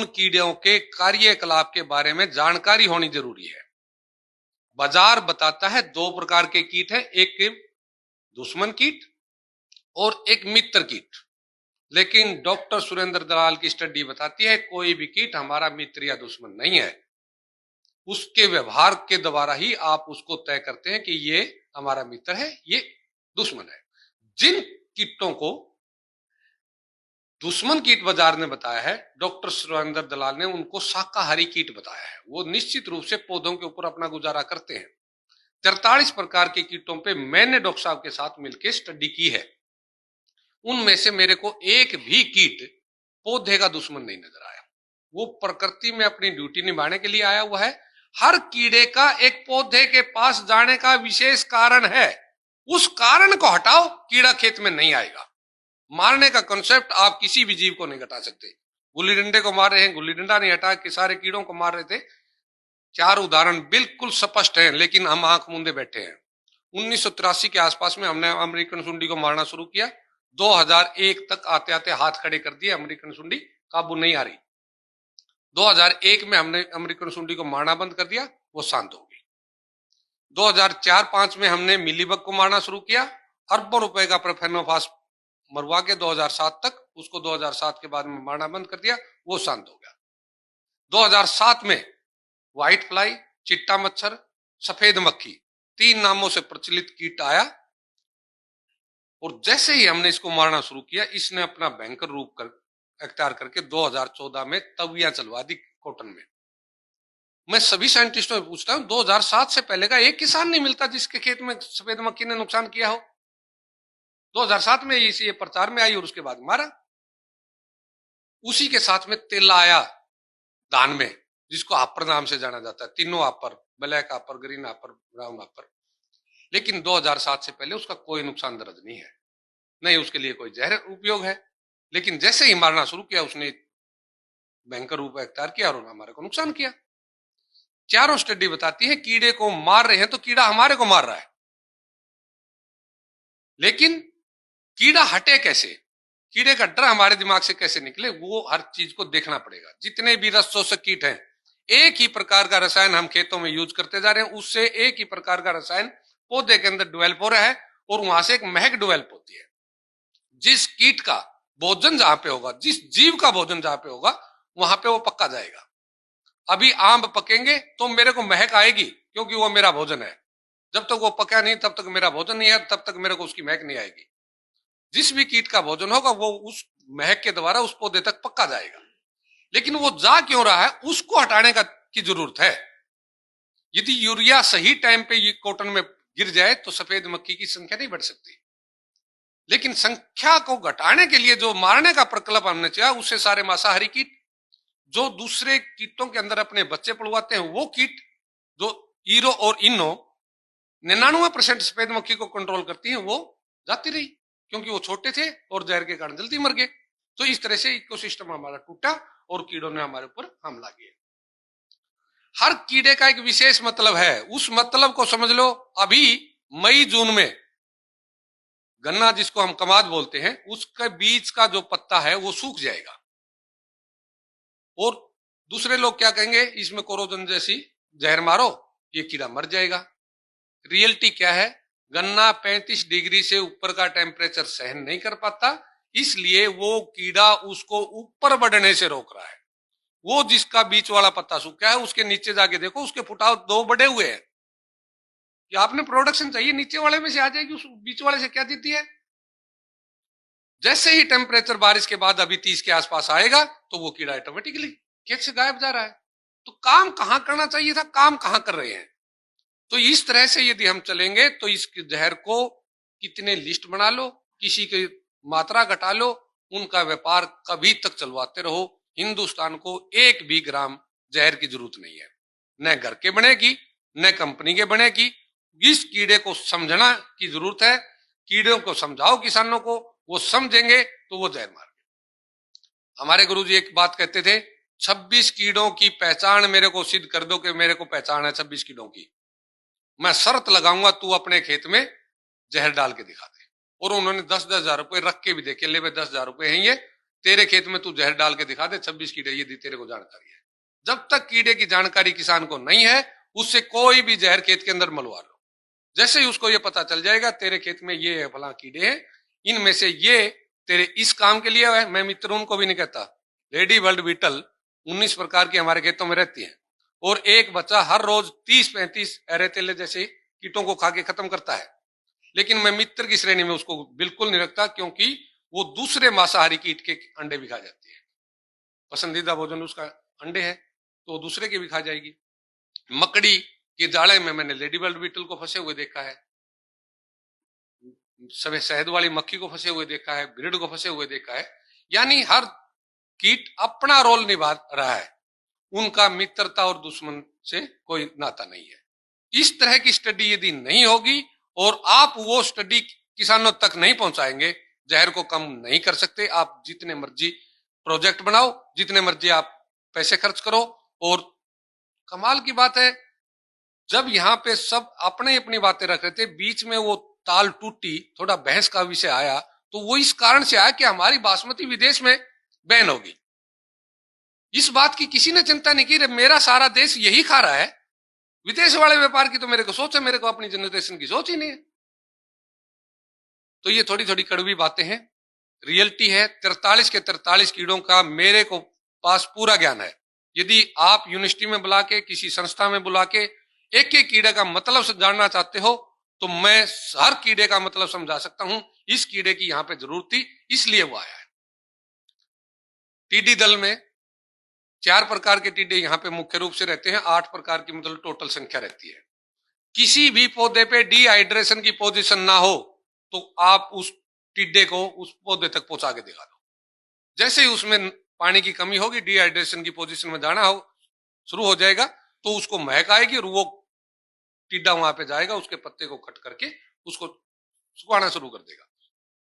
उन कीड़ों के कार्यकलाप के बारे में जानकारी होनी जरूरी है। बाजार बताता है 2 प्रकार के कीट है, एक दुश्मन कीट और एक मित्र कीट। लेकिन डॉक्टर सुरेंद्र दलाल की स्टडी बताती है कोई भी कीट हमारा मित्र या दुश्मन नहीं है। उसके व्यवहार के द्वारा ही आप उसको तय करते हैं कि ये हमारा मित्र है, ये दुश्मन है। जिन कीटों को दुश्मन कीट बाजार ने बताया है, डॉक्टर सुरेंद्र दलाल ने उनको शाकाहारी कीट बताया है। वो निश्चित रूप से पौधों के ऊपर अपना गुजारा करते हैं। 43 प्रकार के कीटों पे मैंने डॉक्टर साहब के साथ मिलकर स्टडी की है। उनमें से मेरे को एक भी कीट पौधे का दुश्मन नहीं नजर आया। वो प्रकृति में अपनी ड्यूटी निभाने के लिए आया हुआ है। हर कीड़े का एक पौधे के पास जाने का विशेष कारण है। उस कारण को हटाओ, कीड़ा खेत में नहीं आएगा। मारने का कॉन्सेप्ट आप किसी भी जीव को नहीं हटा सकते। गुल्ली डंडे को मार रहे हैं, गुल्ली डंडा नहीं हटा के सारे कीड़ों को मार रहे थे। 4 उदाहरण बिल्कुल स्पष्ट हैं, लेकिन हम आंख मूंदे बैठे हैं। 1983 के आसपास में हमने अमेरिकन सुंडी को मारना शुरू किया। 2001 तक आते आते हाथ खड़े कर दिए, अमेरिकन सुंडी काबू नहीं आ रही। 2001 में हमने अमेरिकन सुंडी को मारना बंद कर दिया, वो शांत हो गई। 2004-5 में हमने मिलीबग को मारना शुरू किया, अरबों रुपए का प्रोफेनोफास मरवा के 2007 तक, उसको 2007 के बाद में मारना बंद कर दिया, वो शांत हो गया। 2007 में व्हाइट फ्लाई, चिट्टा मच्छर, सफेद मक्खी, 3 नामों से प्रचलित कीट आया और जैसे ही हमने इसको मारना शुरू किया, इसने अपना भयंकर रूप अख्तियार करके 2014 में तवियां चलवा दी कॉटन में। मैं सभी साइंटिस्टों से पूछता हूं, 2007 से पहले का एक किसान नहीं मिलता जिसके खेत में सफेद मक्खी ने नुकसान किया हो। 2007 में ये प्रचार में आई और उसके बाद मारा। उसी के साथ में तेला आया धान में, जिसको आपर नाम से जाना जाता है। तीनों आपर, ब्लैक आपर, ग्रीन आपर, ब्राउन आपर। लेकिन 2007 से पहले उसका कोई नुकसान दर्ज नहीं है, नहीं उसके लिए कोई जहर उपयोग है। लेकिन जैसे ही मारना शुरू किया, उसने भयंकर रूप अख्तियार किया और हमारे को नुकसान किया। चारों स्टडी बताती है कीड़े को मार रहे हैं तो कीड़ा हमारे को मार रहा है। लेकिन कीड़ा हटे कैसे, कीड़े का डर हमारे दिमाग से कैसे निकले, वो हर चीज को देखना पड़ेगा। जितने भी रस शोषक कीट हैं, एक ही प्रकार का रसायन हम खेतों में यूज करते जा रहे हैं, उससे एक ही प्रकार का रसायन पौधे के अंदर डेवलप हो रहा है और वहां से एक महक डेवलप होती है। जिस कीट का भोजन जहां पे होगा, जिस जीव का भोजन जहां पे होगा, वहां पे वो पक्का जाएगा। अभी आम पकेंगे तो मेरे को महक आएगी, क्योंकि वो मेरा भोजन है। जब तक वो पका नहीं, तब तक मेरा भोजन नहीं है, तब तक मेरे को उसकी महक नहीं आएगी। जिस भी कीट का भोजन होगा, वो उस महक के द्वारा उस पौधे तक पक्का जाएगा। लेकिन वो जा क्यों रहा है, उसको हटाने की जरूरत है। यदि यूरिया सही टाइम पे ये कॉटन में गिर जाए तो सफेद मक्खी की संख्या नहीं बढ़ सकती। लेकिन संख्या को घटाने के लिए जो मारने का प्रकल्प हमने किया, उससे सारे मांसाहारी कीट जो दूसरे कीटों के अंदर अपने बच्चे पड़वाते हैं, वो कीट जो ईरो और इनो 99% सफेद मक्खी को कंट्रोल करती हैं, वो जाती रही, क्योंकि वो छोटे थे और जहर के कारण जल्दी मर गए। तो इस तरह से इकोसिस्टम हमारा टूटा और कीड़ों ने हमारे ऊपर हमला किया। हर कीड़े का एक विशेष मतलब है, उस मतलब को समझ लो। अभी मई जून में गन्ना, जिसको हम कमाद बोलते हैं, उसके बीच का जो पत्ता है वो सूख जाएगा और दूसरे लोग क्या कहेंगे, इसमें कोरोजन जैसी जहर मारो, ये कीड़ा मर जाएगा। रियलिटी क्या है, गन्ना 35 डिग्री से ऊपर का टेम्परेचर सहन नहीं कर पाता, इसलिए वो कीड़ा उसको ऊपर बढ़ने से रोक रहा है। वो जिसका बीच वाला पत्ता सूखा है, उसके नीचे जाके देखो, उसके फुटाव 2 बढ़े हुए हैं। कि आपने प्रोडक्शन चाहिए, नीचे वाले में से आ जाएगी, उस बीच वाले से क्या देती है। जैसे ही टेम्परेचर बारिश के बाद अभी 30 के आसपास आएगा, तो वो कीड़ा ऑटोमेटिकली खेत से गायब जा रहा है। तो काम कहां करना चाहिए था, काम कहां कर रहे हैं। तो इस तरह से यदि हम चलेंगे तो इस जहर को कितने लिस्ट बना लो, किसी की मात्रा घटा लो, उनका व्यापार कभी तक चलवाते रहो। हिंदुस्तान को 1 भी ग्राम जहर की जरूरत नहीं है, न घर के बनेगी न कंपनी के बनेगी। इस कीड़े को समझना की जरूरत है। कीड़ों को समझाओ किसानों को, वो समझेंगे तो वो जहर मार। हमारे गुरुजी एक बात कहते थे, 26 कीड़ों की पहचान मेरे को सिद्ध कर दो कि मेरे को पहचान है 26 कीड़ों की, मैं शर्त लगाऊंगा तू अपने खेत में जहर डाल के दिखा दे। और उन्होंने 10-10 हजार रुपए रख के भी देखे, ले भाई 10,000 रुपए हैं ये, तेरे खेत में तू जहर डाल के दिखा दे, 26 कीड़े, यदि तेरे को जानकारी है। जब तक कीड़े की जानकारी किसान को नहीं है, उससे कोई भी जहर खेत के अंदर मलवा लो। जैसे ही उसको ये पता चल जाएगा तेरे खेत में ये फला कीड़े हैं, इनमें से ये तेरे इस काम के लिए है। मैं मित्र उनको भी नहीं कहता, लेडी वर्ल्ड बीटल 19 प्रकार की हमारे खेतों में रहती है, और एक बच्चा हर रोज 30-35 एरेतेले जैसे कीटों को खा के खत्म करता है। लेकिन मैं मित्र की श्रेणी में उसको बिल्कुल नहीं रखता, क्योंकि वो दूसरे मांसाहारी कीट के अंडे भी खा जाती है। पसंदीदा भोजन उसका अंडे है, तो दूसरे के भी खा जाएगी। मकड़ी के जाले में मैंने लेडी बर्ड बीटल को फंसे हुए देखा है, सभी शहद वाली मक्खी को फंसे हुए देखा है, ब्रिड को फंसे हुए देखा है। यानी हर कीट अपना रोल निभा रहा है, उनका मित्रता और दुश्मन से कोई नाता नहीं है। इस तरह की स्टडी यदि नहीं होगी और आप वो स्टडी किसानों तक नहीं पहुंचाएंगे, जहर को कम नहीं कर सकते। आप जितने मर्जी प्रोजेक्ट बनाओ, जितने मर्जी आप पैसे खर्च करो, और कमाल की बात है जब यहाँ पे सब अपने अपनी बातें रख रहे थे, बीच में वो ताल टूटी, थोड़ा बहस का विषय आया, तो वो इस कारण से आया कि हमारी बासमती विदेश में बैन होगी। इस बात की किसी ने चिंता नहीं की, मेरा सारा देश यही खा रहा है, विदेश वाले व्यापार की तो मेरे को सोच है, मेरे को अपनी जनरेशन की सोच ही नहीं है। तो ये थोड़ी थोड़ी कड़वी बातें हैं, रियलिटी है। 43 के 43 कीड़ों का मेरे को पास पूरा ज्ञान है। यदि आप यूनिवर्सिटी में बुला के, किसी संस्था में बुला के एक एक कीड़े का मतलब जानना चाहते हो, तो मैं हर कीड़े का मतलब समझा सकता हूं। इस कीड़े की यहां पे जरूरत थी, इसलिए वो आया है। टिड्डी दल में 4 प्रकार के टिड्डे यहां पे मुख्य रूप से रहते हैं, 8 प्रकार की मतलब टोटल संख्या रहती है। किसी भी पौधे पे डिहाइड्रेशन की पोजीशन ना हो तो आप उस टिड्डे को उस पौधे तक पहुंचा के दिखा दो। जैसे ही उसमें पानी की कमी होगी, डिहाइड्रेशन की पोजीशन में जाना हो शुरू हो जाएगा, तो उसको महक आएगी और वो टिड्डा वहां पे जाएगा, उसके पत्ते को कट करके उसको सुखाना शुरू कर देगा।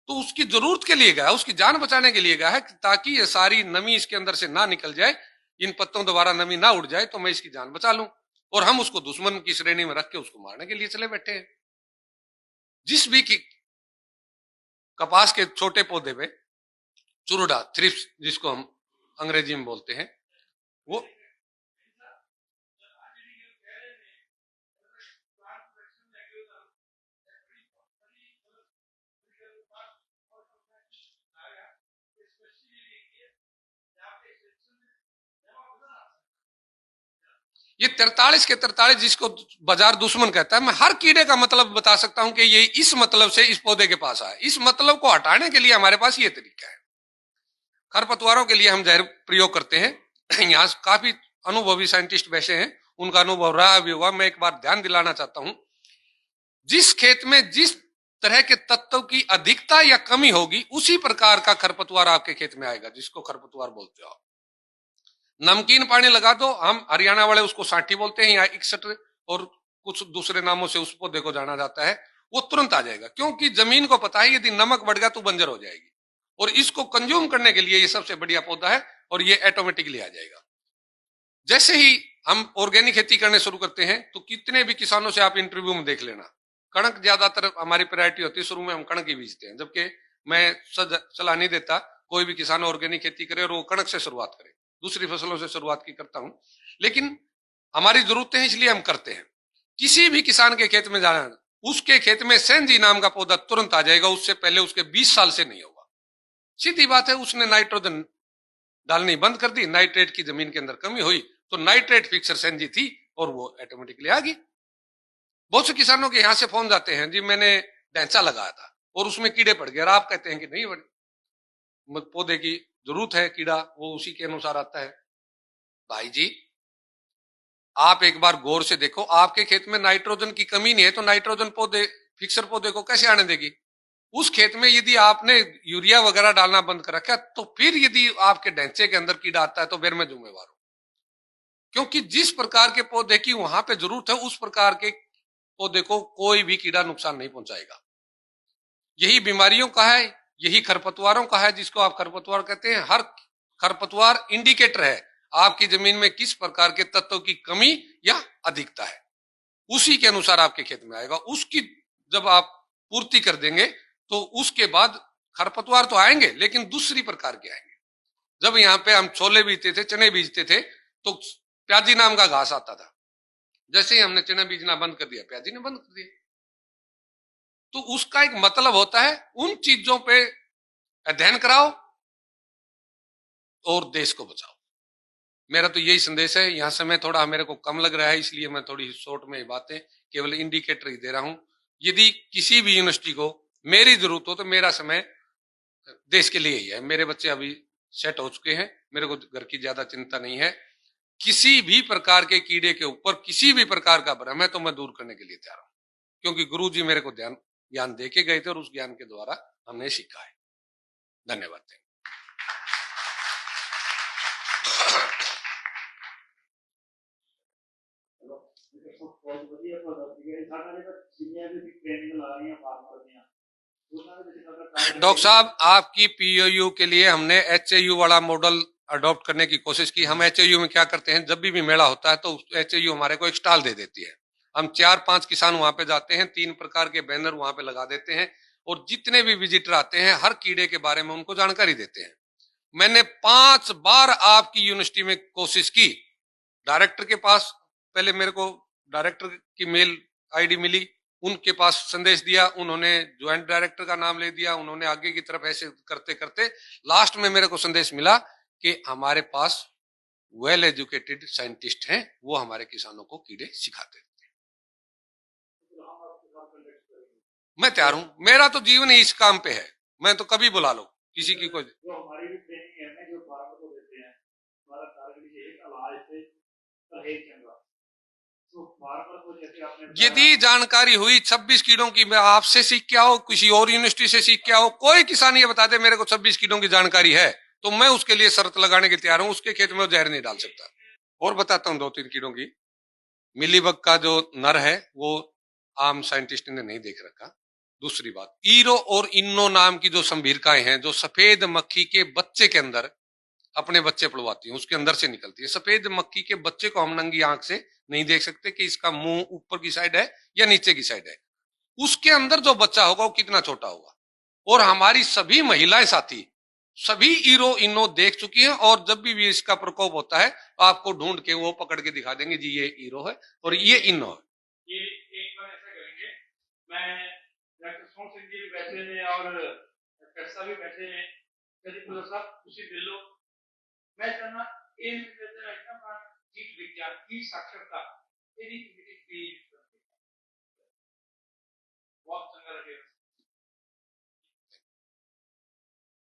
तो उसकी जरूरत के लिए गया, उसकी जान बचाने के लिए गया है, ताकि ये सारी नमी इसके अंदर से ना निकल जाए, इन पत्तों दोबारा नमी ना उड़ जाए, तो मैं इसकी जान बचा लूं। और हम उसको दुश्मन की श्रेणी में रख के उसको मारने के लिए चले बैठे हैं। जिस भी की कपास के छोटे पौधे पे चुरुडा, थ्रिप्स जिसको हम अंग्रेजी में बोलते हैं, वो ये 43 के 43 जिसको बाजार दुश्मन कहता है, मैं हर कीड़े का मतलब बता सकता हूं कि ये इस मतलब से इस पौधे के पास आया। इस मतलब को हटाने के लिए हमारे पास ये तरीका है। खरपतवारों के लिए हम जहर प्रयोग करते हैं। यहाँ काफी अनुभवी साइंटिस्ट वैसे हैं, उनका अनुभव रहा भी होगा। मैं एक बार ध्यान दिलाना चाहता हूं, जिस खेत में जिस तरह के तत्व की अधिकता या कमी होगी, उसी प्रकार का खरपतवार आपके खेत में आएगा, जिसको खरपतवार बोलते हो। नमकीन पानी लगा दो, हम हरियाणा वाले उसको साठी बोलते हैं, या 61 और कुछ दूसरे नामों से उस पौधे को जाना जाता है, वो तुरंत आ जाएगा। क्योंकि जमीन को पता है यदि नमक बढ़ गया तो बंजर हो जाएगी, और इसको कंज्यूम करने के लिए ये सबसे बढ़िया पौधा है, और ये ऑटोमेटिकली आ जाएगा। जैसे ही हम ऑर्गेनिक खेती करने शुरू करते हैं, तो कितने भी किसानों से आप इंटरव्यू में देख लेना, कणक ज्यादातर हमारी प्रायोरिटी होती है, शुरू में हम कणक ही बीजते हैं। जबकि मैं सलाह नहीं देता कोई भी किसान ऑर्गेनिक खेती करे और वो कणक से शुरुआत करे, दूसरी फसलों से शुरुआत की करता हूं। लेकिन हमारी जरूरतें हैं इसलिए हम करते हैं। किसी भी किसान के खेत में जाना, उसके खेत में सेंजी नाम का पौधा तुरंत आ जाएगा, उससे पहले उसके 20 साल से नहीं होगा। सीधी बात है, उसने नाइट्रोजन डालनी बंद कर दी, नाइट्रेट की जमीन के अंदर कमी हुई, तो नाइट्रेट फिक्सर सेंजी थी और वो ऑटोमेटिकली आ गई। बहुत से किसानों के यहां से फोन जाते हैं, जी मैंने ढैंचा लगाया था और उसमें कीड़े पड़ गए, और आप कहते हैं कि नहीं पौधे की जरूरत है कीड़ा, वो उसी के अनुसार आता है। भाई जी, आप एक बार गौर से देखो, आपके खेत में नाइट्रोजन की कमी नहीं है, तो नाइट्रोजन पौधे फिक्सर पौधे को कैसे आने देगी? उस खेत में यदि आपने यूरिया वगैरह डालना बंद कर रखा, तो फिर यदि आपके ढैंचे के अंदर कीड़ा आता है, तो फिर मैं जिम्मेवार हूं। क्योंकि जिस प्रकार के पौधे की वहां पे जरूरत है, उस प्रकार के पौधे को कोई भी कीड़ा नुकसान नहीं पहुंचाएगा। यही बीमारियों का है, यही खरपतवारों का है, जिसको आप खरपतवार कहते हैं। हर खरपतवार इंडिकेटर है आपकी जमीन में किस प्रकार के तत्व की कमी या अधिकता है, उसी के अनुसार आपके खेत में आएगा। उसकी जब आप पूर्ति कर देंगे, तो उसके बाद खरपतवार तो आएंगे, लेकिन दूसरी प्रकार के आएंगे। जब यहाँ पे हम छोले बीजते थे, चने बीजते थे, तो प्याजी नाम का घास आता था। जैसे ही हमने चने बीजना बंद कर दिया, प्याजी ने बंद कर दिया। तो उसका एक मतलब होता है, उन चीजों पे अध्ययन कराओ और देश को बचाओ। मेरा तो यही संदेश है। यहां समय थोड़ा मेरे को कम लग रहा है, इसलिए मैं थोड़ी शॉर्ट में बातें केवल इंडिकेटर ही दे रहा हूं। यदि किसी भी यूनिवर्सिटी को मेरी जरूरत हो तो मेरा समय देश के लिए ही है। मेरे बच्चे अभी सेट हो चुके हैं, मेरे को घर की ज्यादा चिंता नहीं है। किसी भी प्रकार के कीड़े के ऊपर किसी भी प्रकार का भ्रम है तो मैं दूर करने के लिए तैयार हूं, क्योंकि गुरु जी मेरे को ज्ञान दे के गए थे और उस ज्ञान के द्वारा हमने सीखा है। धन्यवाद। डॉक्टर साहब, आपकी पीओयू के लिए हमने एचएयू वाला मॉडल अडॉप्ट करने की कोशिश की। हम एचएयू में क्या करते हैं, जब भी मेला होता है तो एचएयू हमारे को एक स्टॉल दे देती है। हम 4-5 किसान वहां पे जाते हैं, 3 प्रकार के बैनर वहां पे लगा देते हैं और जितने भी विजिटर आते हैं हर कीड़े के बारे में उनको जानकारी देते हैं। मैंने 5 बार आपकी यूनिवर्सिटी में कोशिश की। डायरेक्टर के पास पहले मेरे को डायरेक्टर की मेल आईडी मिली, उनके पास संदेश दिया, उन्होंने ज्वाइंट डायरेक्टर का नाम ले दिया, उन्होंने आगे की तरफ ऐसे करते करते लास्ट में मेरे को संदेश मिला कि हमारे पास वेल एजुकेटेड साइंटिस्ट हैं, वो हमारे किसानों को कीड़े सिखाते हैं। मैं तैयार हूं, मेरा तो जीवन ही इस काम पे है। मैं तो कभी बुला लो किसी की कोई। हमारी भी ट्रेनिंग है जो फार्मर को देते हैं, हमारा टारगेट ये है इलाज से परहेज करना। यदि जानकारी हुई 26 कीड़ों की, मैं आपसे सीख के आओ, किसी और यूनिवर्सिटी से सीख के आओ, कोई किसान ये बता दे मेरे को 26 कीड़ों की जानकारी है, तो मैं उसके लिए शर्त लगाने के तैयार हूं। उसके खेत में जहर नहीं डाल सकता। और बताता हूं 2-3 कीड़ों की। मिलीबग का जो नर है वो आम साइंटिस्ट ने नहीं देख रखा। दूसरी बात, ईरो और इन्नो नाम की जो संभीरकाएं हैं, जो सफेद मक्खी के बच्चे के अंदर अपने बच्चे पड़वाती है, उसके अंदर से निकलती है। सफेद मक्खी के बच्चे को हम नंगी आंख से नहीं देख सकते कि इसका मुंह ऊपर की साइड है या नीचे की साइड है। उसके अंदर जो बच्चा होगा वो कितना छोटा होगा। और हमारी सभी महिलाएं साथी सभी ईरो इनो देख चुकी हैं, और जब भी इसका प्रकोप होता है तो आपको ढूंढ के वो पकड़ के दिखा देंगे, जी ये ईरो है और ये इनो है। ये एक बार ऐसा करेंगे, मैं डॉक्टर सोम सिंह जी भी बैठे हैं और डॉक्टर भी बैठे हैं, उसी दिल लो मैं चाहना जीव विज्ञान की साक्षरता बहुत चंगा लगे।